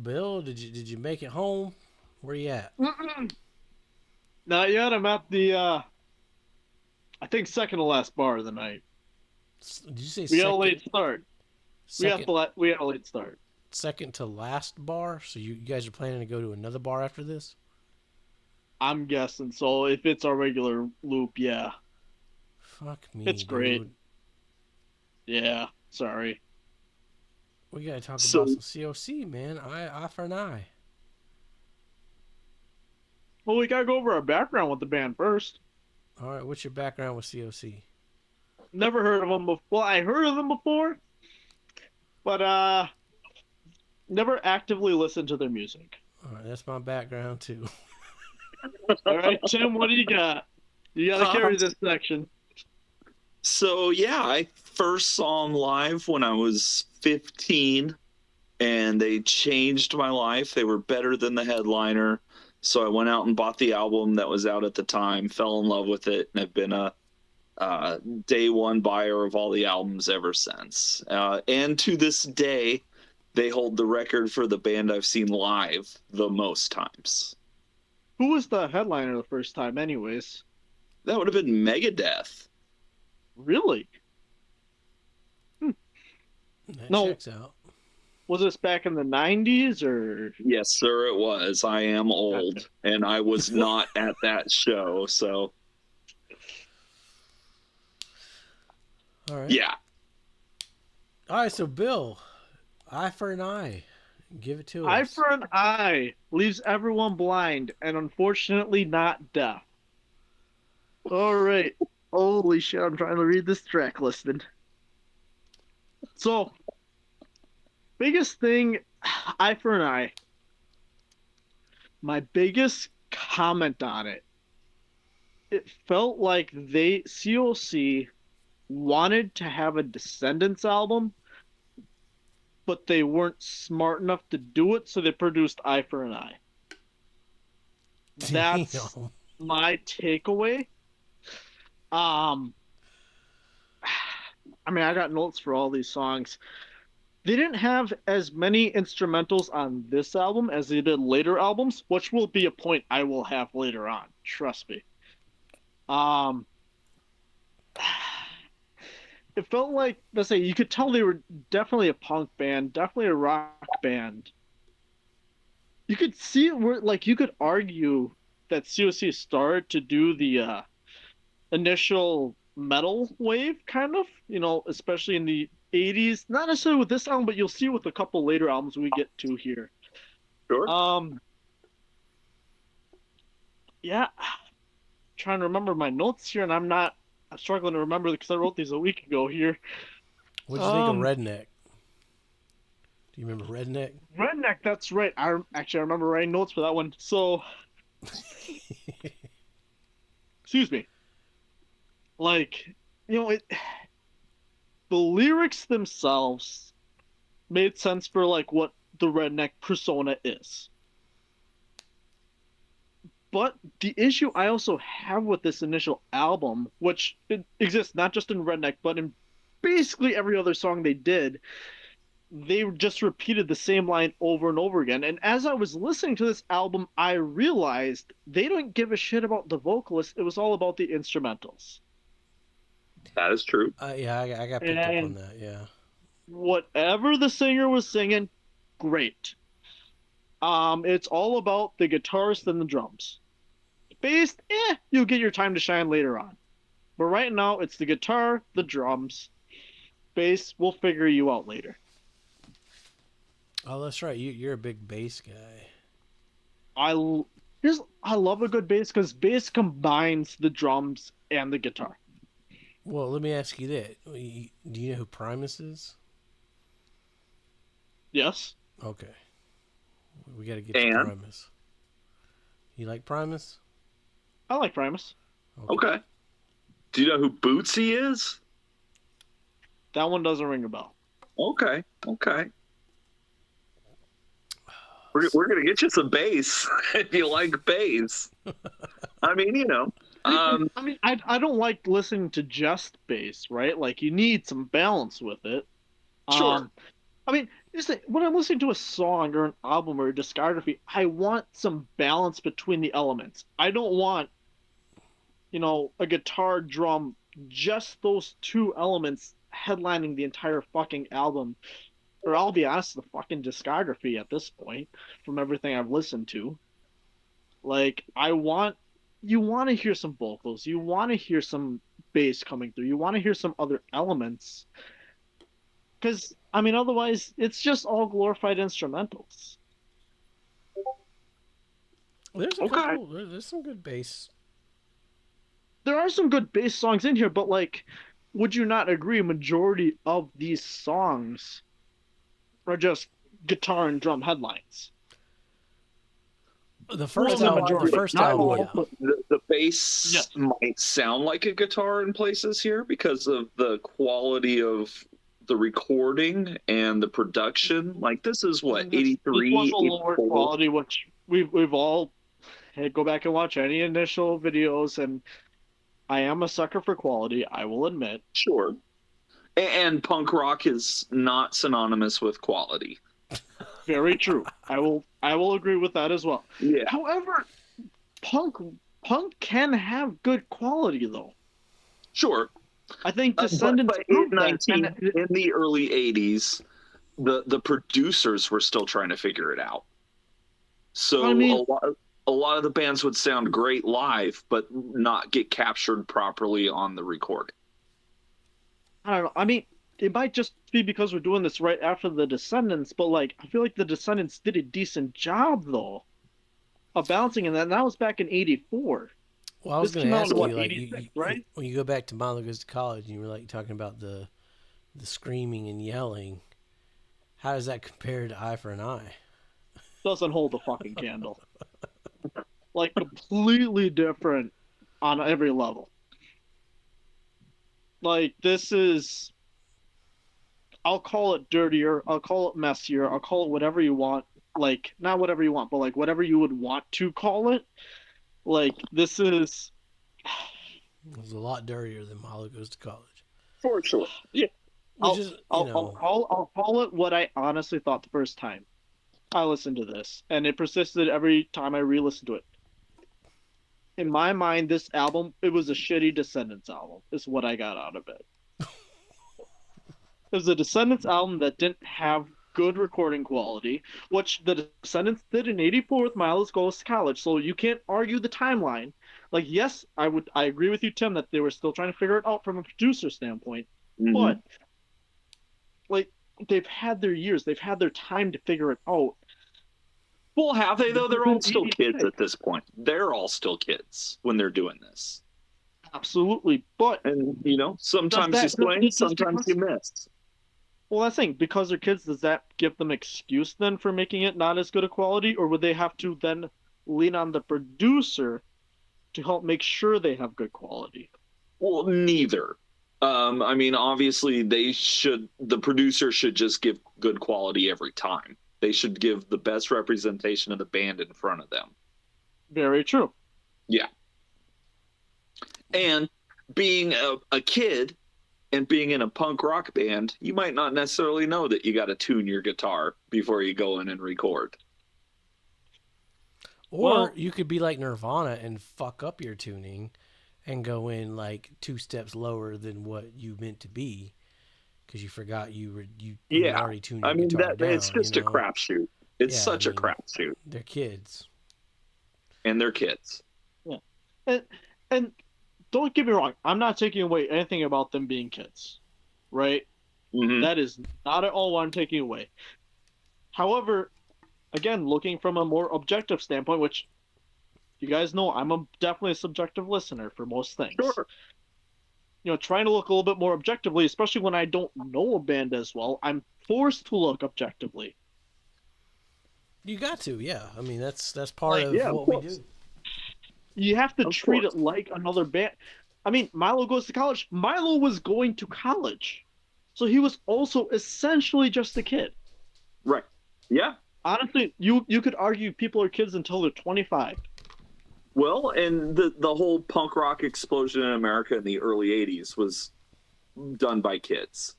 Bill? Did you make it home? Where you at? Mm-mm. Not yet. I'm at the I think second to last bar of the night. Did you say We got a second late start. second We got a late start. second to last bar? So you guys are planning to go to another bar after this? I'm guessing. So if it's our regular loop, yeah. Fuck me, It's great. dude. Yeah. Sorry. We gotta talk about So some COC, man. Eye for an eye. Well, we gotta go over our background with the band first. All right, what's your background with COC? Never heard of them before. Well, I heard of them before, but never actively listened to their music. All right, that's my background too. All right, Tim, what do you got? You gotta um, carry this section. so yeah, I first saw them live when I was 15, and they changed my life. They were better than the headliner. So I went out and bought the album that was out at the time, fell in love with it, and have been a day one buyer of all the albums ever since. And to this day, they hold the record for the band I've seen live the most times. Who was the headliner the first time, anyways? That would have been Megadeth. Really? That No, checks out. was this back in the '90s or? Yes, sir, it was. I am old, and I was not at that show. So, All right. yeah. All right. So Bill, eye for an eye. Give it to Eye us. for an eye leaves everyone blind and unfortunately not deaf. All right. Holy shit! I'm trying to read this track listing. So, biggest thing, eye for an eye. My biggest comment on it. It felt like they COC wanted to have a Descendants album, but they weren't smart enough to do it, so they produced Eye for an Eye. That's Damn. my takeaway. Um, I mean, I got notes for all these songs. They didn't have as many instrumentals on this album as they did later albums, which will be a point I will have later on. Trust me. Um, it felt like, let's say, you could tell they were definitely a punk band, definitely a rock band. You could see it where, like, you could argue that COC started to do the initial metal wave, kind of, especially in the '80s. Not necessarily with this album, but you'll see with a couple later albums we get to here. Sure. Um, yeah, trying to remember my notes here, and I'm struggling to remember because I wrote these a week ago here. What'd you think of Um, Redneck? Do you remember Redneck? Redneck, that's right. I remember writing notes for that one. So, excuse me. Like, it the lyrics themselves made sense for like what the redneck persona is. But the issue I also have with this initial album, which it exists not just in Redneck, but in basically every other song they did, they just repeated the same line over and over again. And as I was listening to this album, I realized they don't give a shit about the vocalist. It was all about the instrumentals. That is true. Yeah, I got picked up on And that. Yeah. whatever the singer was singing, great. It's all about the guitarist and the drums. Bass, you'll get your time to shine later on. But right now, it's the guitar, the drums. Bass, we'll figure you out later. Oh, that's right. You're a big bass guy. I I love a good bass because bass combines the drums and the guitar. Well, let me ask you that. Do you know who Primus is? Yes, Okay. We got to get to And Primus. You like Primus? I like Primus. Okay. okay. Do you know who Bootsy is? That one doesn't ring a bell. Okay. Okay. We're gonna get you some bass if you like bass. I mean, I don't like listening to just bass, right? Like you need some balance with it. sure. Um, I mean, Just like, when I'm listening to a song or an album or a discography, I want some balance between the elements. I don't want, a guitar, drum, just those two elements headlining the entire fucking album. Or I'll be honest, the fucking discography at this point, from everything I've listened to. Like, you want to hear some vocals, you want to hear some bass coming through, you want to hear some other elements. Because, I mean, otherwise, it's just all glorified instrumentals. There's a Okay. couple. There's some good bass. There are some good bass songs in here, but, like, would you not agree? Majority of these songs are just guitar and drum headlines. The Well, first the album, the majority, first not album, all, yeah. but The bass yes. might sound like a guitar in places here because of the quality of the recording and the production. Like this is what, This was 83, a lower 84? quality, which we've all hey, go back and watch any initial videos, and I am a sucker for quality, I will admit. Sure. And punk rock is not synonymous with quality. Very true. I will agree with that as well. Yeah, However, punk punk can have good quality though. sure. I think But Descendants in proved that. And in the early 80s, the producers were still trying to figure it out. I So mean, a lot of the bands would sound great live, but not get captured properly on the recording. I don't know. I mean, it might just be because we're doing this right after the Descendants, but like I feel like the Descendants did a decent job though of balancing, and that was back in '84. Well, I was This going came to out in ask you, what, like, '86, right? when you go back to Milo Goes to College, and you were like talking about the screaming and yelling. How does that compare to Eye for an Eye? Doesn't hold a fucking candle. Like completely different on every level. Like this is, I'll call it dirtier, I'll call it messier, I'll call it whatever you want. Like not whatever you want, but like whatever you would want to call it. Like this is, It was a lot dirtier than Milo Goes to College, For sure. Yeah. which I'll is, I'll call it what I honestly thought the first time I listened to this, and it persisted every time I re-listened to it. In my mind, this album, it was a shitty Descendants album, is what I got out of it. It was a Descendants album that didn't have good recording quality, which the Descendants did in '84 with Miles Goes to College. So you can't argue the timeline. Like, yes, I agree with you, Tim, that they were still trying to figure it out from a producer standpoint, Mm-hmm. but like they've had their years, they've had their time to figure it out. Well, have they This though? is They're in all still kids 86. at this point. They're all still kids when they're doing this. Absolutely, but And does sometimes you that swing, just sometimes you because? miss. Well, that's the thing. Because they're kids, does that give them excuse then for making it not as good a quality, or would they have to then lean on the producer to help make sure they have good quality? Well, neither. I mean, obviously, the producer should just give good quality every time. They should give the best representation of the band in front of them. Very true. Yeah. And being a kid and being in a punk rock band, you might not necessarily know that you got to tune your guitar before you go in and record. or Well, you could be like Nirvana and fuck up your tuning, and go in like 2 steps lower than what you meant to be, because you forgot you had Yeah. already tuned I your mean, guitar that it's down. just a crapshoot. It's Yeah, I such a mean, crapshoot. they're kids. And they're kids. yeah. And and don't get me wrong, I'm not taking away anything about them being kids, right? Mm-hmm. That is not at all what I'm taking away. However, again, looking from a more objective standpoint, which you guys know definitely a subjective listener for most things. Sure. Trying to look a little bit more objectively, especially when I don't know a band as well, I'm forced to look objectively. You got to, yeah. I mean, that's part Like, of Yeah, of what we course. do. you have to Of treat course. it like another band. I mean, Milo Goes to College. Milo was going to college. So he was also essentially just a kid. Right. Yeah. Honestly, you could argue people are kids until they're 25. Well, and the whole punk rock explosion in America in the early 80s was done by kids.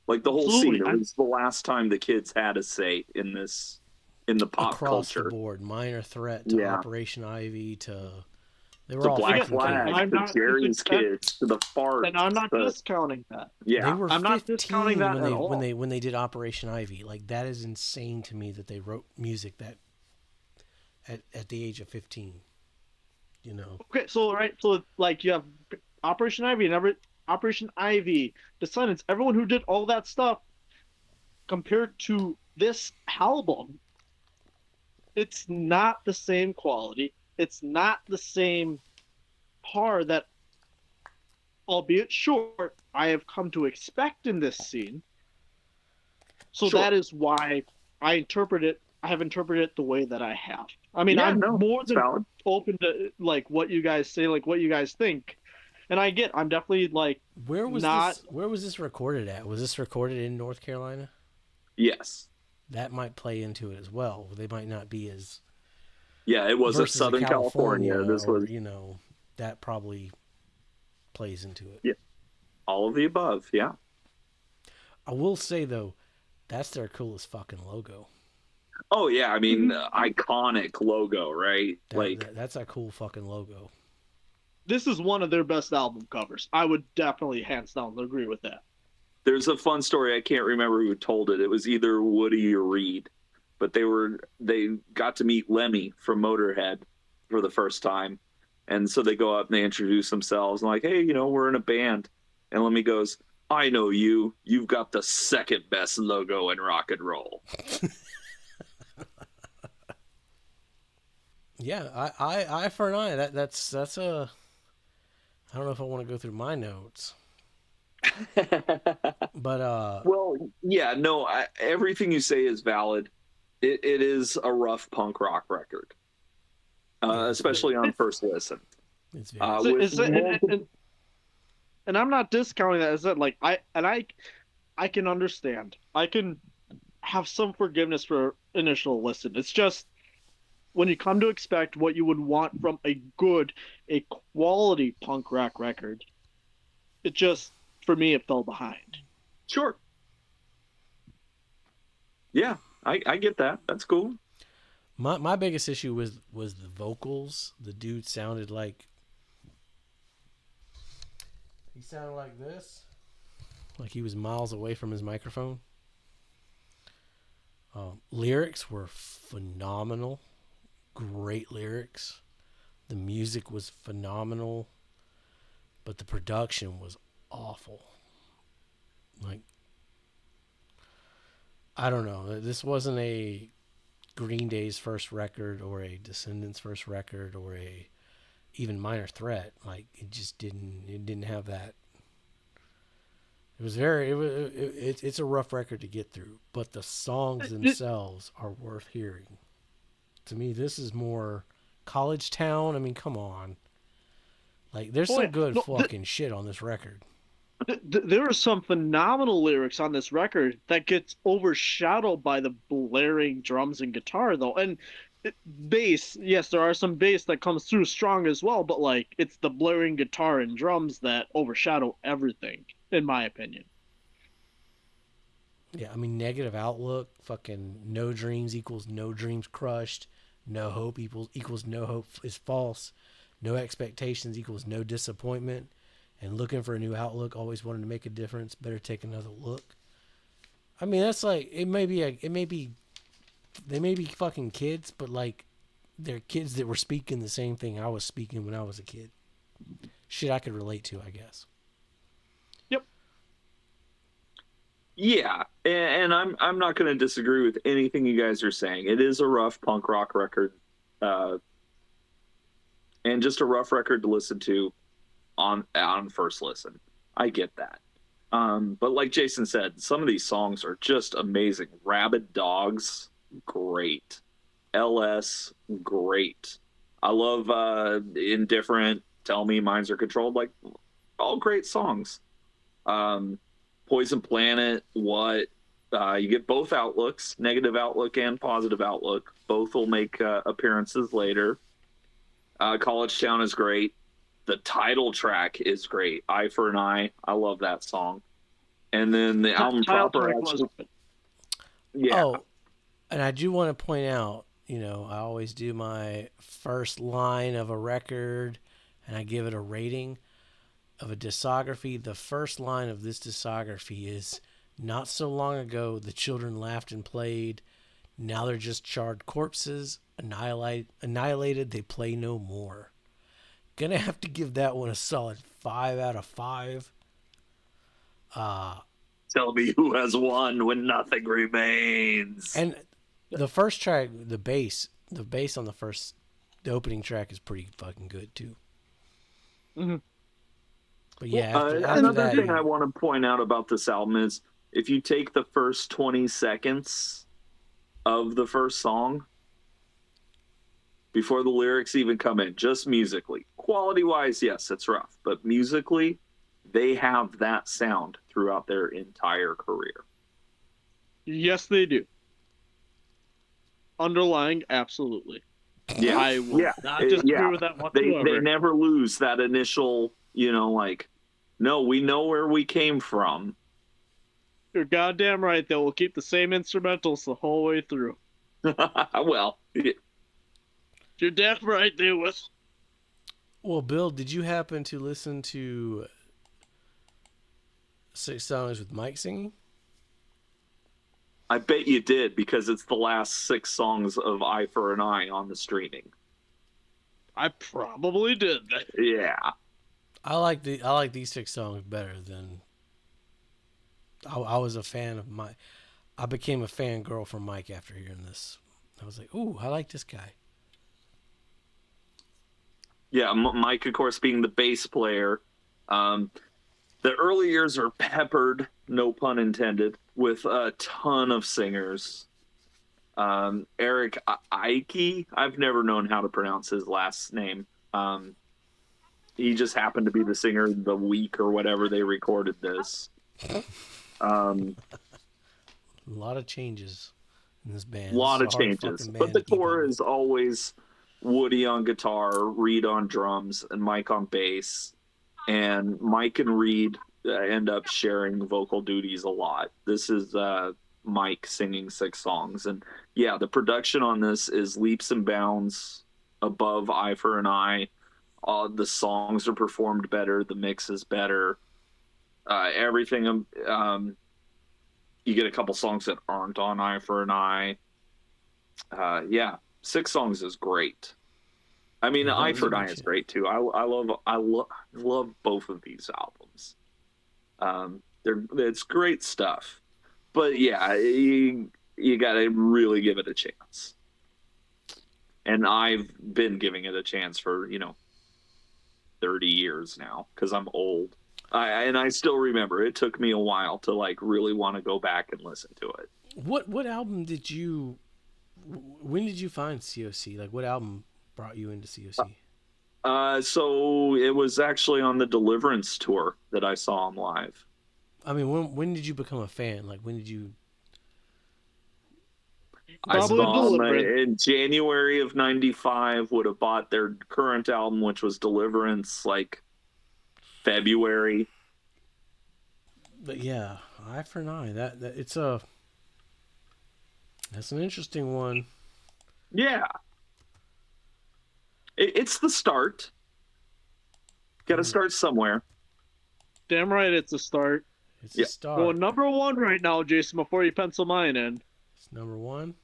Like the whole scene, Absolutely. it was the last time the kids had a say in the pop Across the culture. board, Minor Threat to Yeah. Operation Ivy to they were The all Black Again, fucking and Flag, kids. I'm the not Jerry's kids, to the and farts. I'm not The, discounting that. They yeah. were I'm not discounting 15 that at all. when they did Operation Ivy. Like that is insane to me that they wrote music that at the age of 15. You know. Okay, so right, so like you have Operation Ivy and Operation Ivy, Descendants, everyone who did all that stuff compared to this album, it's not the same quality. It's not the same par that, albeit short, I have come to expect in this scene. So Sure. that is why I have interpreted it the way that I have. I mean, Yeah, I'm no, more it's than valid. open to like what you guys say, like what you guys think. And I'm definitely like not. Where was this recorded at? Was this recorded in North Carolina? Yes. That might play into it as well. They might not be as Yeah, it was at versus a Southern California, California. This or was, you know, that probably plays into it. yeah, all of the above. Yeah. I will say though, that's their coolest fucking logo. Oh, yeah. I mean, Mhm. iconic logo, right? Like, That's a cool fucking logo. This is one of their best album covers. I would definitely hands down agree with that. there's a fun story. I can't remember who told it. It was either Woody or Reed, but they got to meet Lemmy from Motorhead for the first time, and so they go up and they introduce themselves and like, hey, we're in a band, and Lemmy goes, I know you. You've got the second best logo in rock and roll. Yeah, eye for an eye. That's a. I don't know if I want to go through my notes, but Well, yeah, no, everything you say is valid. It is a rough punk rock record, yeah, especially on first listen. it's very. So, With multiple, and I'm not discounting that. Is that like I can understand. I can have some forgiveness for initial listen. It's just when you come to expect what you would want from a quality punk rock record, it just, for me, it fell behind. sure, yeah, I get that. That's cool. My biggest issue was the vocals. The dude sounded like he sounded like this, like he was miles away from his microphone. Lyrics were phenomenal, great lyrics. The music was phenomenal, but the production was awful. Like I don't know. This wasn't a Green Day's first record or a Descendants' first record or a even Minor Threat. Like it didn't have that. It was very it's a rough record to get through, but the songs themselves are worth hearing. To me, this is more College Town. I mean, come on. Like there's Oh some yeah, good no, fucking shit on this record. there are some phenomenal lyrics on this record that gets overshadowed by the blaring drums and guitar, though. And bass, yes, there are some bass that comes through strong as well, but like it's the blaring guitar and drums that overshadow everything, in my opinion. Yeah, I mean, negative outlook, fucking no dreams equals no dreams crushed. No hope equals no hope is false. No expectations equals no disappointment. And looking for a new outlook, always wanting to make a difference. Better take another look. I mean, that's like they may be fucking kids, but like they're kids that were speaking the same thing I was speaking when I was a kid. Shit I could relate to, I guess. Yep. Yeah, and I'm not going to disagree with anything you guys are saying. It is a rough punk rock record, uh, and just a rough record to listen to on first listen. I get that. But like Jason said, some of these songs are just amazing. Rabid Dogs, great. LS, great. I love Indifferent, Tell Me, Minds Are Controlled, like all great songs. Poison Planet, What? You get both outlooks, negative outlook and positive outlook. Both will make appearances later. College Town is great. The title track is great. Eye for an Eye. I love that song. And then the album Title proper track was actually, yeah. Oh, and I do want to point out, I always do my first line of a record and I give it a rating of a discography. The first line of this discography is, "Not so long ago, the children laughed and played. Now they're just charred corpses, annihilated, they play no more." Gonna have to give that one a solid 5 out of 5. Tell me who has won when nothing remains. And the first track, the bass on the opening track is pretty fucking good too. Mm-hmm. But yeah, after Another that, thing I want to point out about this album is if you take the first 20 seconds of the first song, before the lyrics even come in, just musically, quality wise, yes, it's rough, but musically, they have that sound throughout their entire career. Yes, they do. Underlying, absolutely. Yeah, I will not disagree with that whatsoever. They never lose that initial, like, no, we know where we came from. You're goddamn right. They will keep the same instrumentals the whole way through. Well, you're damn right they will. Well, Bill, did you happen to listen to 6 songs with Mike singing? I bet you did, because it's the last 6 songs of Eye for an Eye on the streaming. I probably did. Yeah. I like these 6 songs better than I was a fan of Mike. I became a fangirl for Mike after hearing this. I was like, "Ooh, I like this guy." Yeah, Mike, of course, being the bass player. The early years are peppered, no pun intended, with a ton of singers. Eric Ike, I've never known how to pronounce his last name. He just happened to be the singer the week or whatever they recorded this. A lot of changes in this band. A lot of changes. But the core is always Woody on guitar, Reed on drums, and Mike on bass. And Mike and Reed end up sharing vocal duties a lot. This is Mike singing 6 songs. And yeah, the production on this is leaps and bounds above Eye for an Eye. The songs are performed better. The mix is better. Everything. You get a couple songs that aren't on Eye for an Eye. Yeah, 6 songs is great. I mean, Eye for an Eye is great too. I love both of these albums. It's great stuff. But yeah, you gotta really give it a chance. And I've been giving it a chance for 30 years now, because I'm old. I still remember it took me a while to really want to go back and listen to it. What album did you? When did you find COC? Like, what album brought you into COC? So it was actually on the Deliverance tour that I saw him live. I mean, when did you become a fan? Like, when did you? I saw them in January of '95. Would have bought their current album, which was Deliverance, February. But yeah, Eye for an Eye. That's an interesting one. Yeah, it's the start. Got to start somewhere. Damn right, it's a start. It's a start. Well, number 1 right now, Jason. Before you pencil mine in. It's number 1.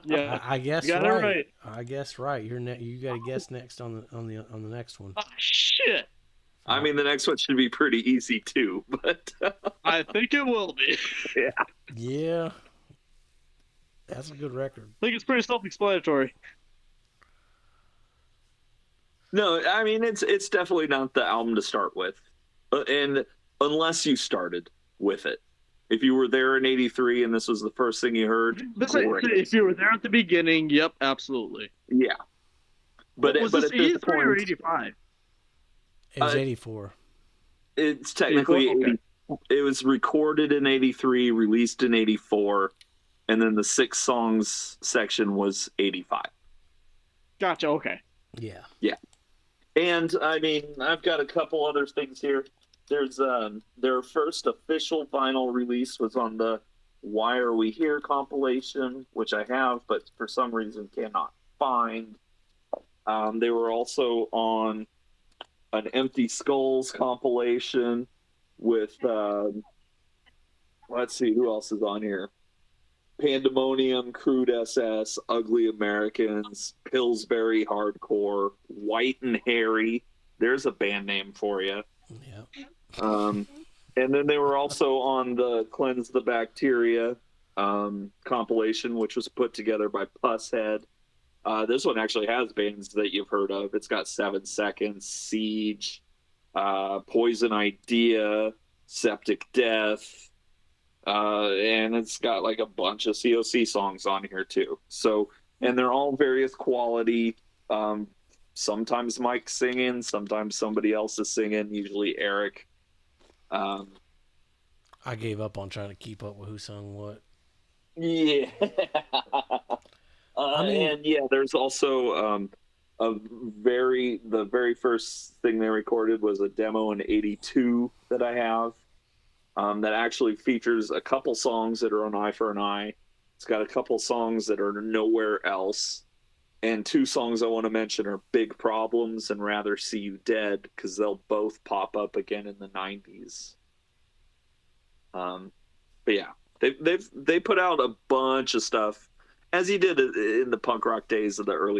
Yeah, I guess you got it right. I guess right. You got to guess next on the next one. Oh, shit. I mean, the next one should be pretty easy too, but I think it will be. Yeah. Yeah. That's a good record. I think it's pretty self-explanatory. No, I mean it's definitely not the album to start with, and unless you started with it. If you were there in '83 and this was the first thing you heard, if you were there at the beginning, yep, absolutely. Yeah, but was but this at this 83 point, or 85? It was 84. It's technically 84? Okay. It was recorded in '83, released in '84, and then the 6 songs section was '85. Gotcha. Okay. Yeah. Yeah. And I mean, I've got a couple other things here. There's their first official vinyl release was on the Why Are We Here compilation, which I have, but for some reason cannot find. They were also on an Empty Skulls compilation with let's see who else is on here. Pandemonium, Crude SS, Ugly Americans, Pillsbury Hardcore, White and Hairy. There's a band name for you. Yeah. Um, and then they were also on the Cleanse the Bacteria compilation, which was put together by Pusshead. This one actually has bands that you've heard of. It's got 7 Seconds, Siege, Poison Idea, Septic Death, and it's got like a bunch of COC songs on here too. So, and they're all various quality. Sometimes Mike's singing, sometimes somebody else is singing, usually Eric. Um, I gave up on trying to keep up with who sung what. yeah. I mean, And yeah, there's also the very first thing they recorded was a demo in '82 that I have that actually features a couple songs that are on Eye for an Eye. It's got a couple songs that are nowhere else, and 2 songs I want to mention are Big Problems and Rather See You Dead, because they'll both pop up again in the '90s. But yeah, they put out a bunch of stuff as he did in the punk rock days of the early